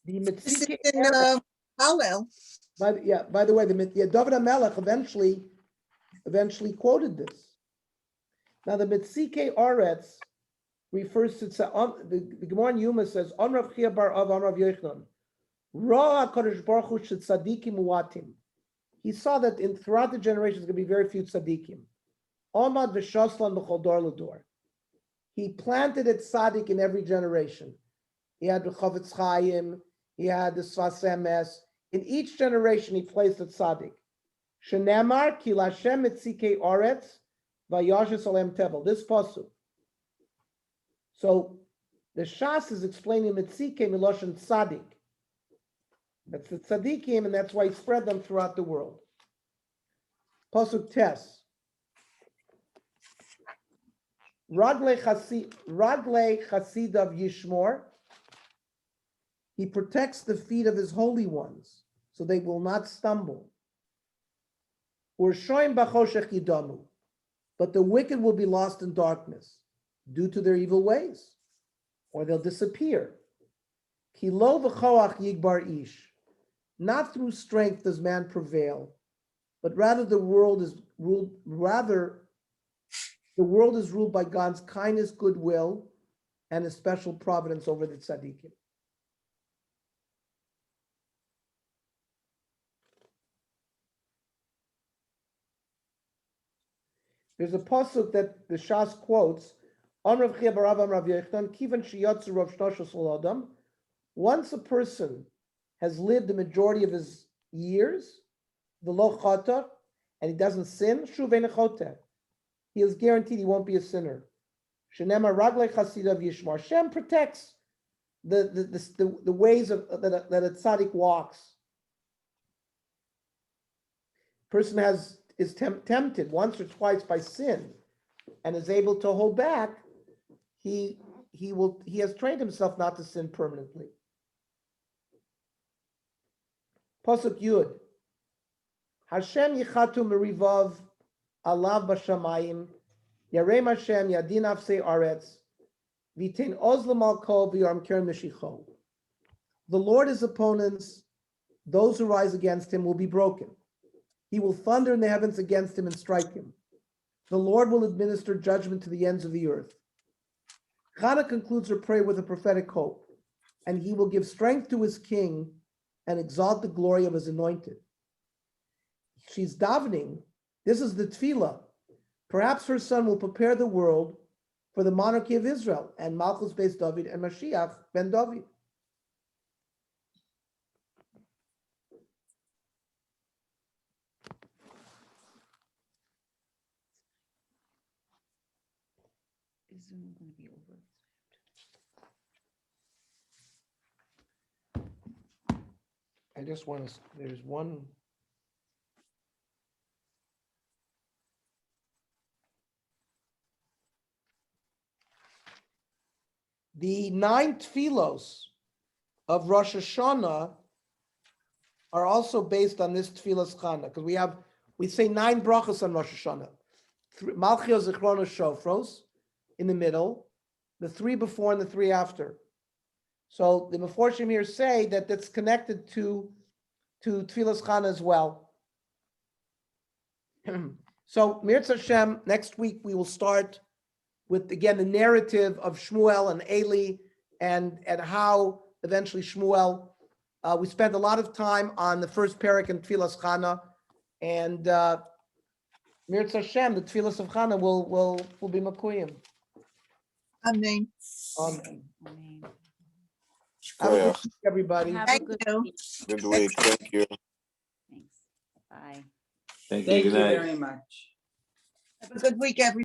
Speaker 4: The
Speaker 6: This is
Speaker 4: Mitzike
Speaker 6: in Hallel.
Speaker 4: by the way, David HaMelech eventually quoted this. Now the Mitzike Aretz refers to the Gemara in Yuma says, "On Rav Chia bar Av, on Rav Yochanan, Ra HaKadosh Baruch Hu shel tzadikim uatim." He saw that throughout the generations, going to be very few tzadikim. Omad v'shoslan b'chol dor l'dor. He planted a tzaddik in every generation. He had the Chavetz Chaim, he had the Sfas Emes. In each generation, he placed a tzaddik. Shenemar ki Lashem etzikei oretz vayashes alem tevel. This pasuk. So the Shas is explaining Mitzike Miloshen Tzaddik. That's the Tzaddikim, and that's why he spread them throughout the world. Pasuk Tes. Raglei Chasidav Yishmor. He protects the feet of his holy ones, so they will not stumble. Urshoim Bachoshech Yidamu. But the wicked will be lost in darkness due to their evil ways, or they'll disappear. Ki lo v'choach yigbar ish. Not through strength does man prevail, but rather the world is ruled by God's kindness, goodwill, and his special providence over the tzaddikim. There's a pasuk that the Shas quotes. On Rav Chia bar Rav Yochanan, kivan sheyotzu rav shnoshos adam. Once a person has lived the majority of his years, v'lo chata, and he doesn't sin, shuv ein choteh. He is guaranteed he won't be a sinner. Shenema raglei chasidav yishmar. Hashem protects the ways that a tzaddik walks. Person is tempted once or twice by sin, and is able to hold back. He has trained himself not to sin permanently. Pasuk Yud. Hashem yichatu merivav alav b'shamayim yarem Hashem yadin afsei aretz v'tein oz l'mal kol v'yarm keren meshicho. The Lord, his opponents, those who rise against him, will be broken. He will thunder in the heavens against him and strike him. The Lord will administer judgment to the ends of the earth. Chana concludes her prayer with a prophetic hope, and he will give strength to his king and exalt the glory of his anointed. she's davening. This is the tefillah. Perhaps her son will prepare the world for the monarchy of Israel and Malchus Beis David and Mashiach ben David.
Speaker 9: Is Zoom going to be over?
Speaker 4: I just want to, there's one. The 9 tefillos of Rosh Hashanah are also based on this tefillas Chana, because we say 9 brachas on Rosh Hashanah. Malchio Zichronos Shofros in the middle, the 3 before and the 3 after. So the Meforshim here say that that's connected to tefillas Chana as well. So Mirz Hashem, next week we will start with, again, the narrative of Shmuel and Eli and how eventually Shmuel, we spent a lot of time on the first parak in Tfilas Chana, and Mirz Hashem, the Tfilas of Chana will be Makuyim.
Speaker 6: Amen.
Speaker 4: Amen.
Speaker 9: Amen.
Speaker 4: Have a good
Speaker 1: Shkoyach.
Speaker 4: week, everybody.
Speaker 9: Have a
Speaker 6: Thank
Speaker 9: good
Speaker 6: you.
Speaker 9: week.
Speaker 1: Good week. Thank you.
Speaker 9: Thanks. Bye.
Speaker 2: Thank you.
Speaker 8: Thank you
Speaker 2: Good night.
Speaker 8: very much.
Speaker 6: Have a good week, everyone.